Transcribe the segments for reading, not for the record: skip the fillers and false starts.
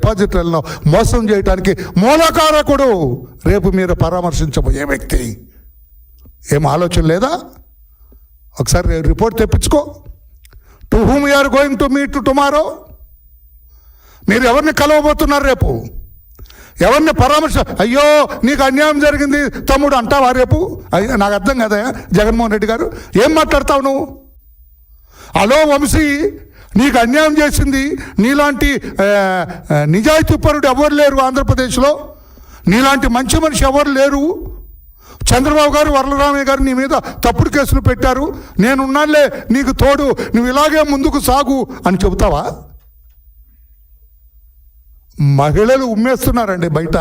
డిపాజిటర్లను మోసం చేయడానికి మూలకారకుడు రేపు మీరు పరామర్శించబోయే వ్యక్తి. ఏం ఆలోచన లేదా? ఒకసారి రిపోర్ట్ తెప్పించుకో. To whom you are going to meet tomorrow? మీరు ఎవరిని కలవబోతున్నారు రేపు? ఎవరిని పరామర్శ? అయ్యో నీకు అన్యాయం జరిగింది తమ్ముడు అంటావా రేపు? నాకు అర్థం కదా జగన్మోహన్ రెడ్డి గారు, ఏం మాట్లాడతావు నువ్వు? హలో వంశీ, నీకు అన్యాయం చేసింది నీలాంటి నిజాయితీపరుడు ఎవరు లేరు ఆంధ్రప్రదేశ్లో. నీలాంటి మంచి మనిషి ఎవరు లేరు. చంద్రబాబు గారు, వరలరామయ్య గారు నీ మీద తప్పుడు కేసులు పెట్టారు. నేనున్నానులే నీకు తోడు, నువ్వు ఇలాగే ముందుకు సాగు అని చెబుతావా? మహిళలు ఉమ్మేస్తున్నారండి బయట.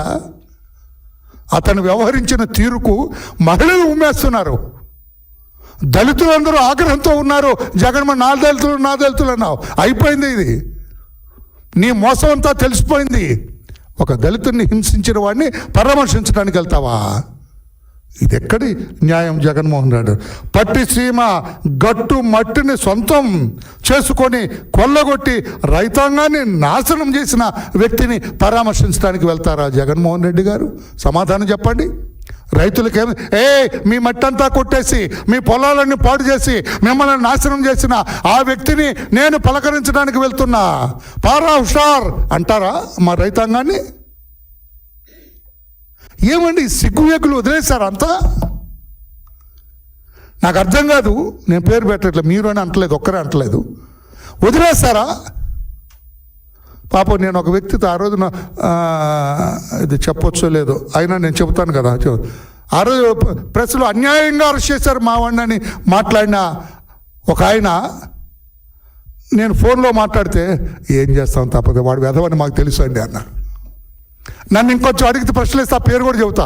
అతను వ్యవహరించిన తీరుకు మహిళలు ఉమ్మేస్తున్నారు. దళితులందరూ ఆగ్రహంతో ఉన్నారు. జగన్మోహన్ నా దళితులు అన్నావు. అయిపోయింది ఇది. నీ మోసం అంతా తెలిసిపోయింది. ఒక దళితుడిని హింసించిన వాడిని పరామర్శించడానికి వెళ్తావా? ఇది ఎక్కడి న్యాయం జగన్మోహన్ రెడ్డి? పట్టిసీమ గట్టు మట్టిని సొంతం చేసుకొని కొల్లగొట్టి రైతాంగాన్ని నాశనం చేసిన వ్యక్తిని పరామర్శించడానికి వెళ్తారా జగన్మోహన్ రెడ్డి గారు? సమాధానం చెప్పండి. రైతులకేమి మీ మట్టి అంతా కొట్టేసి మీ పొలాలన్నీ పాడు చేసి మిమ్మల్ని నాశనం చేసిన ఆ వ్యక్తిని నేను పలకరించడానికి వెళ్తున్నా, పారా హుషార్ అంటారా మా రైతాంగాన్ని? ఏమండి సిగ్గువేకులు వదిలేశారు అంతా? నాకు అర్థం కాదు. నేను పేరు పెట్టట్లేదు, మీరు అని అంటలేదు, ఒక్కరే అంటలేదు. వదిలేస్తారా? పాపం నేను ఒక వ్యక్తితో ఆ రోజున ఇది చెప్పొచ్చో లేదో అయినా నేను చెబుతాను కదా. ఆ రోజు ప్రెస్లో అన్యాయంగా అరెస్ట్ చేశారు మా వాడిని మాట్లాడిన ఒక ఆయన, నేను ఫోన్లో మాట్లాడితే ఏం చేస్తాం తప్పదు, వాడు వెధవని మాకు తెలుసు అండి అన్నాడు. నన్ను ఇంకొంచెం అడిగితే ప్రశ్నలు ఇస్తే ఆ పేరు కూడా చెబుతా.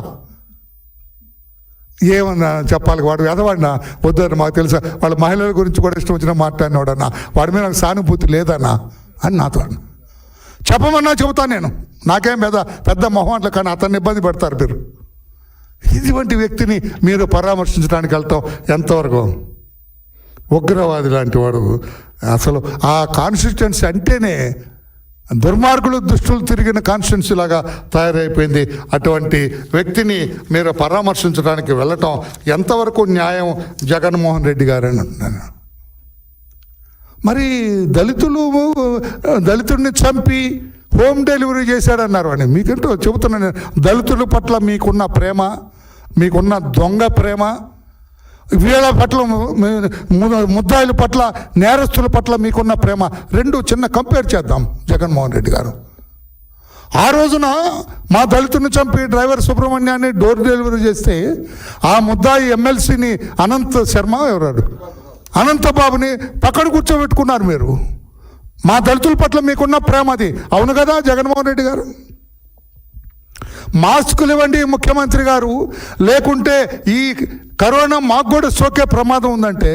ఏమన్నా చెప్పాలి, వాడు వెధవాడినా? వద్దన్న మాకు తెలుసా, వాళ్ళ మహిళల గురించి కూడా ఇష్టం వచ్చినా మాట్లాడినాడన్నా, వాడి మీద నాకు సానుభూతి లేదన్నా అని నాతో చెప్పమన్నా చెబుతాను నేను. నాకేం పెద్ద మొహం అట్లా, కానీ అతన్ని ఇబ్బంది పెడతారు మీరు. ఇటువంటి వ్యక్తిని మీరు పరామర్శించడానికి వెళ్తాం ఎంతవరకు? ఉగ్రవాది లాంటి వాడు. అసలు ఆ కాన్స్టిట్యుయెన్సీ అంటేనే దుర్మార్గులు దుష్టులు తిరిగిన కాన్స్టిట్యుయెన్సీ లాగా తయారైపోయింది. అటువంటి వ్యక్తిని మీరు పరామర్శించడానికి వెళ్ళటం ఎంతవరకు న్యాయం జగన్మోహన్ రెడ్డి గారని అంటున్నాను. మరి దళితుడిని చంపి హోమ్ డెలివరీ చేశాడన్నారు అని మీకంటూ చెబుతున్నాను నేను. దళితుల పట్ల మీకున్న ప్రేమ, మీకున్న దొంగ ప్రేమ, వీళ్ళ పట్ల ముద్దాయిల పట్ల నేరస్తుల పట్ల మీకున్న ప్రేమ రెండు చిన్న కంపేర్ చేద్దాం జగన్మోహన్ రెడ్డి గారు. ఆ రోజున మా దళితుని చంపి డ్రైవర్ సుబ్రహ్మణ్యాన్ని డోర్ డెలివరీ చేస్తే ఆ ముద్దాయి ఎమ్మెల్సీని అనంత శర్మ ఎవరాడు అనంతబాబుని పక్కన కూర్చోబెట్టుకున్నారు మీరు. మా దళితుల పట్ల మీకున్న ప్రేమ అది. అవును కదా జగన్మోహన్ రెడ్డి గారు? మాస్కులు ఇవ్వండి ముఖ్యమంత్రి గారు, లేకుంటే ఈ కరోనా మాకు కూడా సోకే ప్రమాదం ఉందంటే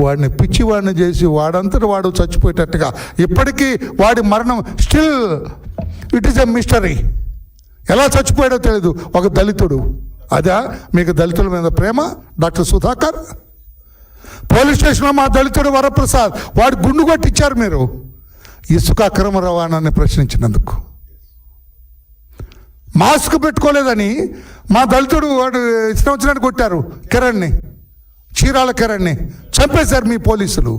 వాడిని పిచ్చివాడిని చేసి వాడంతటి వాడు చచ్చిపోయేటట్టుగా ఇప్పటికీ వాడి మరణం still it is a mystery. ఎలా చచ్చిపోయాడో తెలియదు ఒక దళితుడు. అదా మీకు దళితుల మీద ప్రేమ? డాక్టర్ సుధాకర్ పోలీస్ స్టేషన్లో మా దళితుడు వరప్రసాద్ వాడు గుండు కొట్టించారు మీరు ఇసుక అక్రమ రవాణాన్ని ప్రశ్నించినందుకు. మాస్క్ పెట్టుకోలేదని మా దళితుడు వాడు ఇష్టం వచ్చినట్టు కొట్టారు కిరణ్ని, చీరాల కిరణ్ని చంపేశారు మీ పోలీసులు.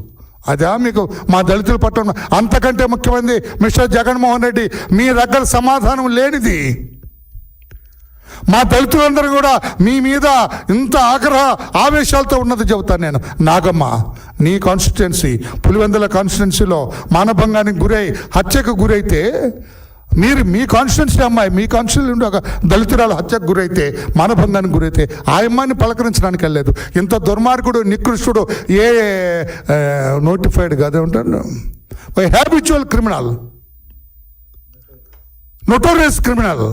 అదా మీకు మా దళితుల పట్ల? అంతకంటే ముఖ్యమైనది మిస్టర్ జగన్మోహన్ రెడ్డి మీ దగ్గర సమాధానం లేనిది. మా దళితులందరూ కూడా మీ మీద ఇంత ఆగ్రహ ఆవేశాలతో ఉన్నది చెబుతాను నేను. నాగమ్మ నీ కాన్స్టిట్యుయెన్సీ పులివెందుల కాన్స్టిట్యుయెన్సీలో మానభంగానికి గురై హత్యకు గురైతే మీరు మీ కాన్స్టిట్యుయెన్సీ అమ్మాయి, మీ కాన్స్టిట్యుయెన్సీ ఒక దళితురాలు హత్యకు గురైతే మానభంగానికి గురైతే ఆ అమ్మాయిని పలకరించడానికి వెళ్ళలేదు. ఇంత దుర్మార్గుడు నికృష్టుడు ఏ నోటిఫైడ్ కాదే ఉంటాడు, హ్యాబిచువల్ క్రిమినల్, నోటోరియస్ క్రిమినల్,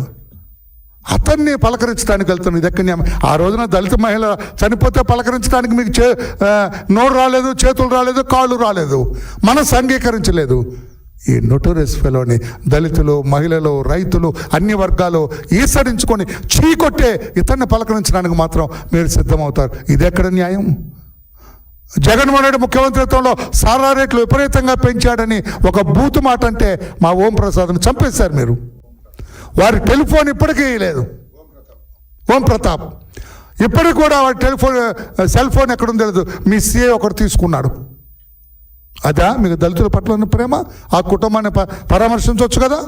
అతన్ని పలకరించడానికి వెళ్తాను. ఇది ఎక్కడ? ఆ రోజున దళిత మహిళ చనిపోతే పలకరించడానికి మీకు నోరు రాలేదు, చేతులు రాలేదు, కాళ్ళు రాలేదు, మనసు అంగీకరించలేదు. ఈ నోటోరియస్ ఫెలోని దళితులు, మహిళలు, రైతులు అన్ని వర్గాలు ఈసడించుకొని చీకొట్టే ఇతన్ని పలకరించడానికి మాత్రం మీరు సిద్ధమవుతారు. ఇది ఎక్కడ న్యాయం? జగన్మోహన్ రెడ్డి ముఖ్యమంత్రిత్వంలో సారా రేట్లు విపరీతంగా పెంచాడని ఒక బూతు మాట అంటే మా ఓం ప్రసాద్ని చంపేశారు మీరు. వారి టెలిఫోన్ ఇప్పటికీ లేదు. ఓం ప్రతాప్ ఇప్పటికి కూడా వాడి సెల్ ఫోన్ ఎక్కడుందో తెలియదు. మీ సీఏ ఒకటి తీసుకున్నాడు. అదా మీకు దళితుల పట్ల ఉన్న ప్రేమ? ఆ కుటుంబాన్ని పరామర్శించవచ్చు కదా.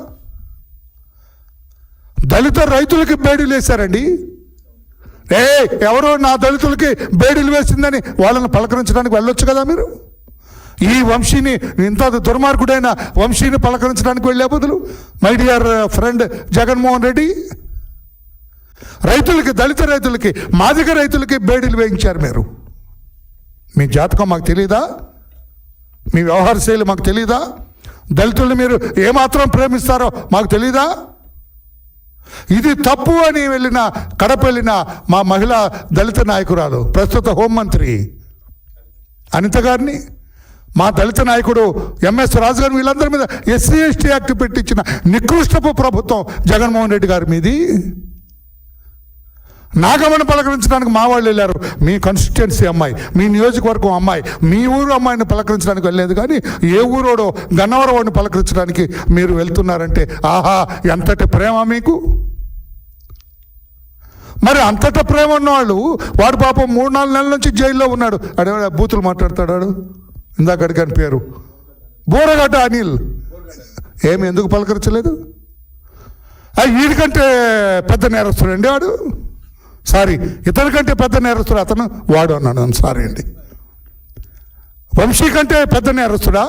దళిత రైతులకి బేడీలు వేశారండి. ఎవరో నా దళితులకి బేడీలు వేసిందని వాళ్ళని పలకరించడానికి వెళ్ళొచ్చు కదా మీరు. ఈ వంశీని, ఇంత దుర్మార్గుడైన వంశీని పలకరించడానికి వెళ్ళే బదులు my dear friend Jaganmohan Reddy, రైతులకి, దళిత రైతులకి, మాదిగ రైతులకి బేడీలు వేయించారు మీరు. మీ జాతకం మాకు తెలియదా? మీ వ్యవహార శైలి మాకు తెలియదా? దళితుల్ని మీరు ఏమాత్రం ప్రేమిస్తారో మాకు తెలీదా? ఇది తప్పు అని కడప వెళ్ళిన మా మహిళా దళిత నాయకురాలు, ప్రస్తుత హోంమంత్రి అనిత గారిని, మా దళిత నాయకుడు ఎంఎస్ రాజు గారు, వీళ్ళందరి మీద ఎస్సీ ఎస్టీ యాక్ట్ పెట్టించిన నికృష్టపు ప్రభుత్వం జగన్మోహన్ రెడ్డి గారి మీది. నాగమ్మని పలకరించడానికి మా వాళ్ళు వెళ్ళారు. మీ కాన్స్టిట్యుయెన్సీ అమ్మాయి, మీ నియోజకవర్గం అమ్మాయి, మీ ఊరు అమ్మాయిని పలకరించడానికి వెళ్ళలేదు. కానీ ఏ ఊరోడో గన్నవరం వాడిని పలకరించడానికి మీరు వెళ్తున్నారంటే ఆహా ఎంతటి ప్రేమ మీకు. మరి అంతట ప్రేమ ఉన్నవాళ్ళు, వాడు పాపం 3-4 నెలల నుంచి జైల్లో ఉన్నాడు. అడే బూతులు మాట్లాడతాడు. ఇందాక అడిగాని పేరు బోరగడ్డ అనిల్. ఏమి ఎందుకు పలకరించలేదు? వీడికంటే పెద్ద నేరస్తుడండి వాడు. సారీ, ఇతనికంటే పెద్ద నేరస్తుడు అతను, వాడు అన్నాడు. సారీ అండి. వంశీ కంటే పెద్ద నేరస్తుడా?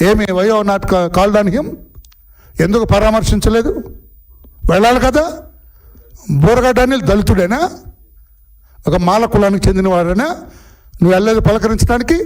ఏమి వయో నాట్ కాల్డ్ ఆన్ హిమ్? ఎందుకు పరామర్శించలేదు? వెళ్ళాలి కదా. బోరగడ్డ అనిల్ దళితుడేనా? ఒక మాల కులానికి చెందినవాడేనా? నువ్వు వెళ్ళలేదు పలకరించడానికి?